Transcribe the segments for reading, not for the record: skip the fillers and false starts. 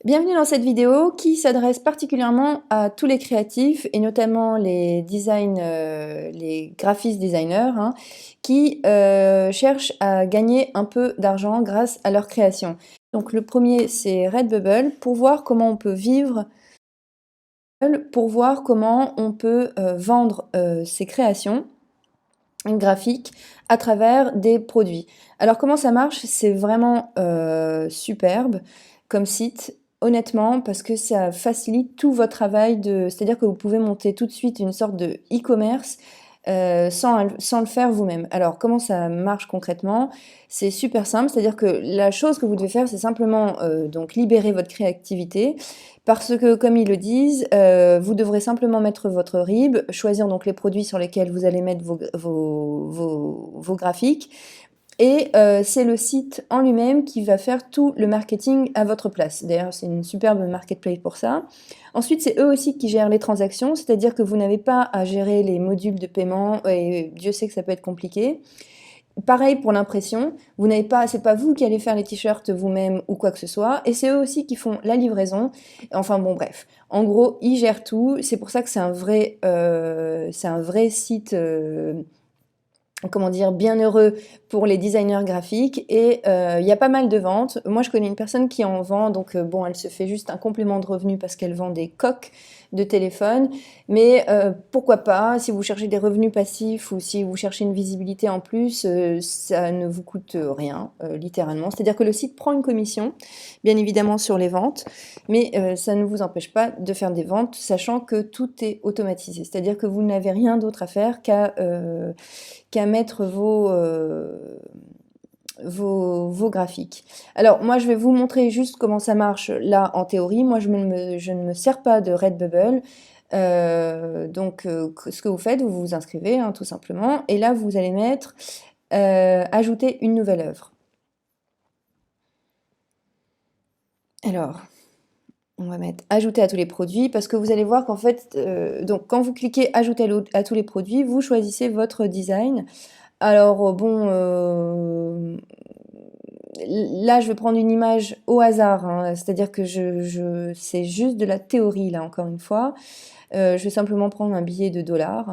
Bienvenue dans cette vidéo qui s'adresse particulièrement à tous les créatifs et notamment les les graphistes designers qui cherchent à gagner un peu d'argent grâce à leur création. Donc le premier c'est Redbubble pour voir comment on peut vivre, pour voir comment on peut vendre ses créations graphiques à travers des produits. Alors comment ça marche? C'est vraiment superbe comme site, honnêtement, parce que ça facilite tout votre travail c'est-à-dire que vous pouvez monter tout de suite une sorte de e-commerce sans le faire vous-même. Alors comment ça marche concrètement? C'est super simple, c'est-à-dire que la chose que vous devez faire, c'est simplement donc libérer votre créativité, parce que comme ils le disent, vous devrez simplement mettre votre RIB, choisir donc les produits sur lesquels vous allez mettre vos graphiques, et c'est le site en lui-même qui va faire tout le marketing à votre place. D'ailleurs, c'est une superbe marketplace pour ça. Ensuite, c'est eux aussi qui gèrent les transactions, c'est-à-dire que vous n'avez pas à gérer les modules de paiement, et Dieu sait que ça peut être compliqué. Pareil pour l'impression, c'est pas vous qui allez faire les t-shirts vous-même ou quoi que ce soit, et c'est eux aussi qui font la livraison. Enfin bon, bref. En gros, ils gèrent tout. C'est pour ça que c'est un vrai site, comment dire, bien heureux pour les designers graphiques. Et il y a pas mal de ventes. Moi, je connais une personne qui en vend, donc bon, elle se fait juste un complément de revenu parce qu'elle vend des coques de téléphone. Mais pourquoi pas, si vous cherchez des revenus passifs ou si vous cherchez une visibilité en plus, ça ne vous coûte rien, littéralement. C'est-à-dire que le site prend une commission, bien évidemment sur les ventes, mais ça ne vous empêche pas de faire des ventes, sachant que tout est automatisé. C'est-à-dire que vous n'avez rien d'autre à faire qu'à mettre vos graphiques. Alors moi je vais vous montrer juste comment ça marche là en théorie. Moi je ne me sers pas de Redbubble. Ce que vous faites, vous vous inscrivez tout simplement, et là vous allez mettre ajouter une nouvelle œuvre. Alors, on va mettre ajouter à tous les produits, parce que vous allez voir qu'en fait, donc quand vous cliquez ajouter à tous les produits, vous choisissez votre design. Alors bon, là je vais prendre une image au hasard, c'est-à-dire que c'est juste de la théorie là encore une fois. Je vais simplement prendre un billet de dollars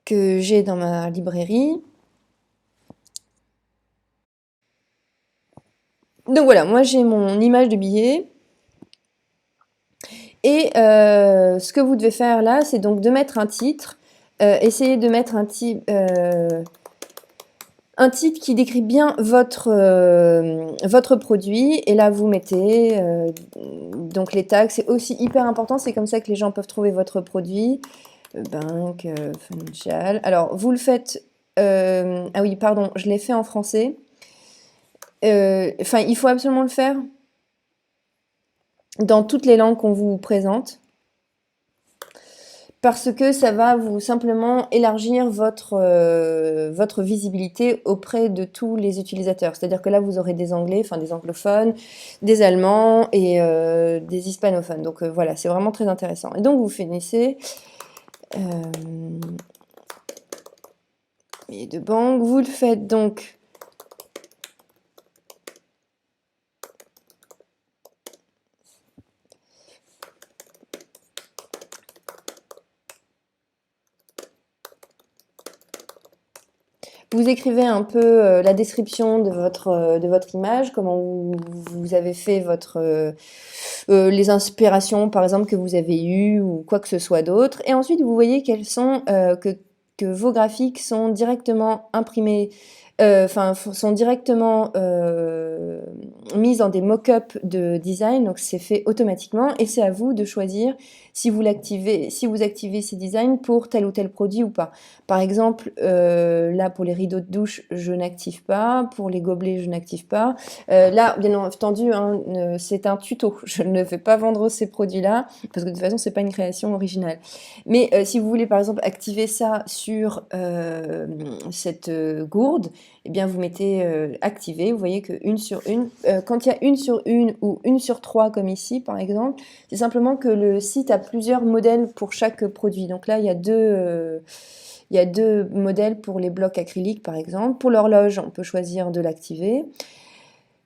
que j'ai dans ma librairie. Donc voilà, moi j'ai mon image de billet. Et ce que vous devez faire là, c'est donc de mettre un titre. Essayez de mettre un titre qui décrit bien votre produit. Et là, vous mettez donc les tags. C'est aussi hyper important. C'est comme ça que les gens peuvent trouver votre produit. Bank, financial. Alors, vous le faites... ah oui, pardon, je l'ai fait en français. Enfin, il faut absolument le faire dans toutes les langues qu'on vous présente, parce que ça va vous simplement élargir votre visibilité auprès de tous les utilisateurs. C'est-à-dire que là, vous aurez des Anglais, enfin des anglophones, des Allemands et des hispanophones. Donc voilà, c'est vraiment très intéressant. Et donc vous finissez et de banque, vous le faites donc. Vous écrivez un peu la description de votre image, comment vous avez fait les inspirations, par exemple, que vous avez eues ou quoi que ce soit d'autre. Et ensuite, vous voyez que vos graphiques sont directement imprimés, enfin, sont directement mis dans des mock-ups de design. Donc, c'est fait automatiquement et c'est à vous de choisir si vous activez ces designs pour tel ou tel produit ou pas. Par exemple, là pour les rideaux de douche, je n'active pas. Pour les gobelets, je n'active pas. Là, bien entendu, c'est un tuto. Je ne vais pas vendre ces produits-là parce que de toute façon, c'est pas une création originale. Mais si vous voulez, par exemple, activer ça sur cette gourde, eh bien, vous mettez activer. Vous voyez que une sur une, quand il y a une sur une ou une sur trois, comme ici, par exemple, c'est simplement que le site a plusieurs modèles pour chaque produit. Donc là, il y a deux modèles pour les blocs acryliques, par exemple. Pour l'horloge, on peut choisir de l'activer.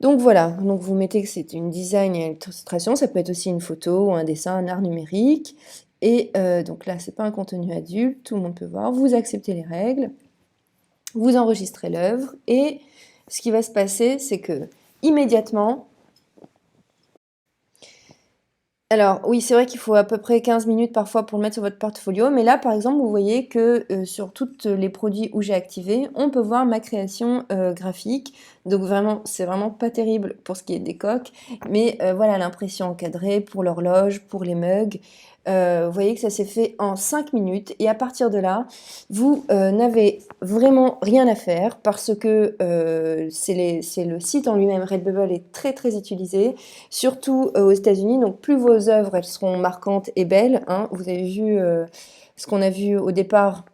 Donc voilà, donc vous mettez que c'est une design et illustration, ça peut être aussi une photo ou un dessin, un art numérique. Et donc là, c'est pas un contenu adulte, tout le monde peut voir. Vous acceptez les règles, vous enregistrez l'œuvre et ce qui va se passer, c'est que immédiatement, alors oui, c'est vrai qu'il faut à peu près 15 minutes parfois pour le mettre sur votre portfolio, mais là, par exemple, vous voyez que sur tous les produits où j'ai activé, on peut voir ma création graphique. Donc vraiment, c'est vraiment pas terrible pour ce qui est des coques, mais voilà l'impression encadrée pour l'horloge, pour les mugs. Vous voyez que ça s'est fait en 5 minutes et à partir de là, vous n'avez vraiment rien à faire parce que c'est le site en lui-même, Redbubble est très très utilisé, surtout aux États-Unis. Donc plus vos œuvres elles seront marquantes et belles, hein. Vous avez vu ce qu'on a vu au départ,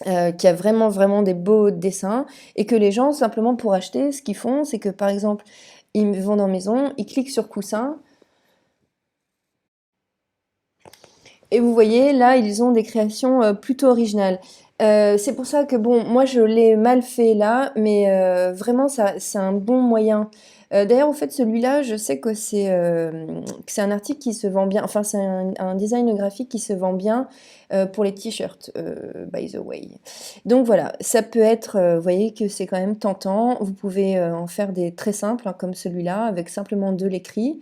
qu'il y a vraiment vraiment des beaux dessins et que les gens simplement pour acheter, ce qu'ils font, c'est que par exemple, ils vont dans Maison, ils cliquent sur Coussin. Et vous voyez, là, ils ont des créations plutôt originales. C'est pour ça que, bon, moi, je l'ai mal fait là, mais vraiment, ça, c'est un bon moyen. D'ailleurs, en fait, celui-là, je sais que c'est un article qui se vend bien, enfin, c'est un design graphique qui se vend bien pour les t-shirts, by the way. Donc voilà, ça peut être, vous voyez que c'est quand même tentant. Vous pouvez en faire des très simples, hein, comme celui-là, avec simplement de l'écrit.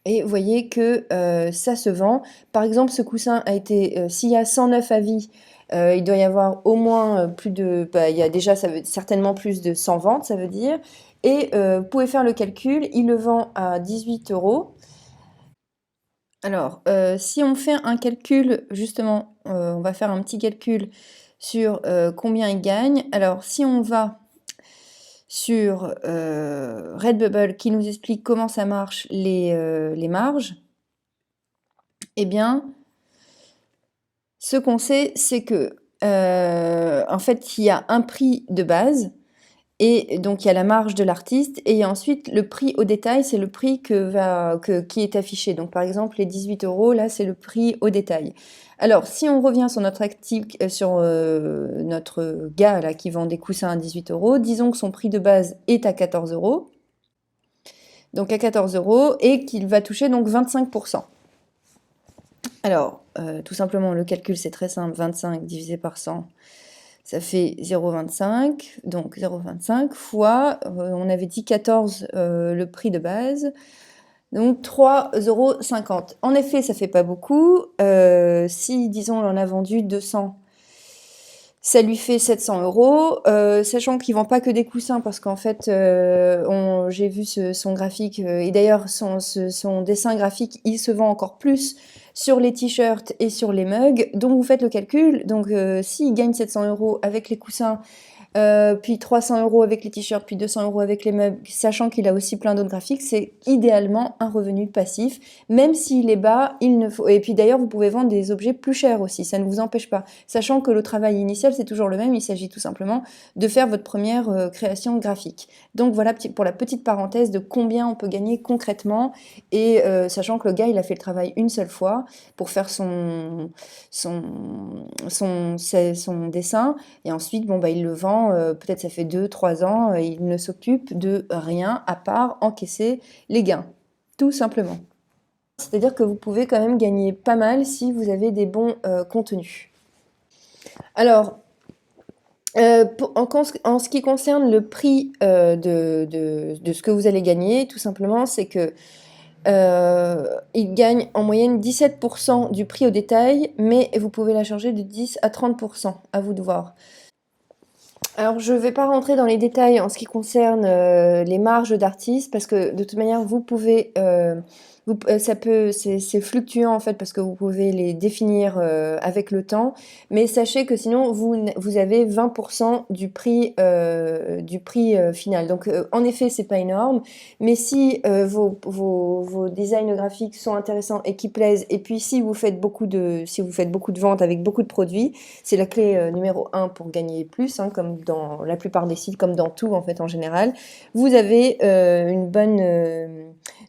Et vous voyez que ça se vend. Par exemple, ce coussin a été, s'il y a 109 avis, il doit y avoir au moins plus de, bah, il y a déjà certainement plus de 100 ventes, ça veut dire. Et vous pouvez faire le calcul, il le vend à 18 euros. Alors, si on fait un calcul, justement, on va faire un petit calcul sur combien il gagne. Alors, si on va sur Redbubble qui nous explique comment ça marche les marges, eh bien, ce qu'on sait, c'est que, en fait, il y a un prix de base et donc il y a la marge de l'artiste et ensuite le prix au détail, c'est le prix qui est affiché. Donc par exemple, les 18 euros, là, c'est le prix au détail. Alors, si on revient sur notre gars là, qui vend des coussins à 18 euros, disons que son prix de base est à 14 euros, donc à 14 euros, et qu'il va toucher donc 25%. Alors, tout simplement, le calcul, c'est très simple. 25 divisé par 100, ça fait 0,25. Donc, 0,25 fois, on avait dit 14, le prix de base. Donc, 3,50 €. En effet, ça fait pas beaucoup. Si, disons, on en a vendu 200, ça lui fait 700 euros, sachant qu'il vend pas que des coussins parce qu'en fait, j'ai vu son graphique et d'ailleurs son dessin graphique, il se vend encore plus sur les t-shirts et sur les mugs. Donc vous faites le calcul. Donc s'il gagne 700 euros avec les coussins, puis 300 euros avec les t-shirts, puis 200 euros avec les meubles, sachant qu'il a aussi plein d'autres graphiques, c'est idéalement un revenu passif, même s'il est bas, il ne faut... Et puis d'ailleurs, vous pouvez vendre des objets plus chers aussi, ça ne vous empêche pas. Sachant que le travail initial, c'est toujours le même, il s'agit tout simplement de faire votre première création graphique. Donc voilà pour la petite parenthèse de combien on peut gagner concrètement, et sachant que le gars, il a fait le travail une seule fois pour faire son dessin, et ensuite, bon, bah, il le vend, peut-être ça fait 2-3 ans, il ne s'occupe de rien à part encaisser les gains, tout simplement. C'est-à-dire que vous pouvez quand même gagner pas mal si vous avez des bons contenus. Alors, en ce qui concerne le prix de ce que vous allez gagner, tout simplement, c'est que il gagne en moyenne 17% du prix au détail, mais vous pouvez la charger de 10 à 30%, à vous de voir. Alors, je ne vais pas rentrer dans les détails en ce qui concerne les marges d'artistes, parce que de toute manière, vous pouvez, c'est fluctuant en fait, parce que vous pouvez les définir avec le temps, mais sachez que sinon, vous avez 20% du prix final. Donc, en effet, c'est pas énorme, mais si vos designs graphiques sont intéressants et qui plaisent, et puis si vous faites beaucoup de ventes avec beaucoup de produits, c'est la clé numéro 1 pour gagner plus, hein, comme dans la plupart des sites, comme dans tout en fait en général. Vous avez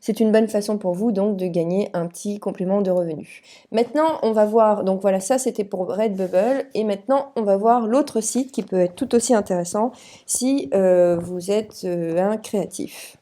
c'est une bonne façon pour vous donc de gagner un petit complément de revenus. Maintenant, on va voir, donc voilà, ça c'était pour Redbubble, et maintenant on va voir l'autre site qui peut être tout aussi intéressant si vous êtes un créatif.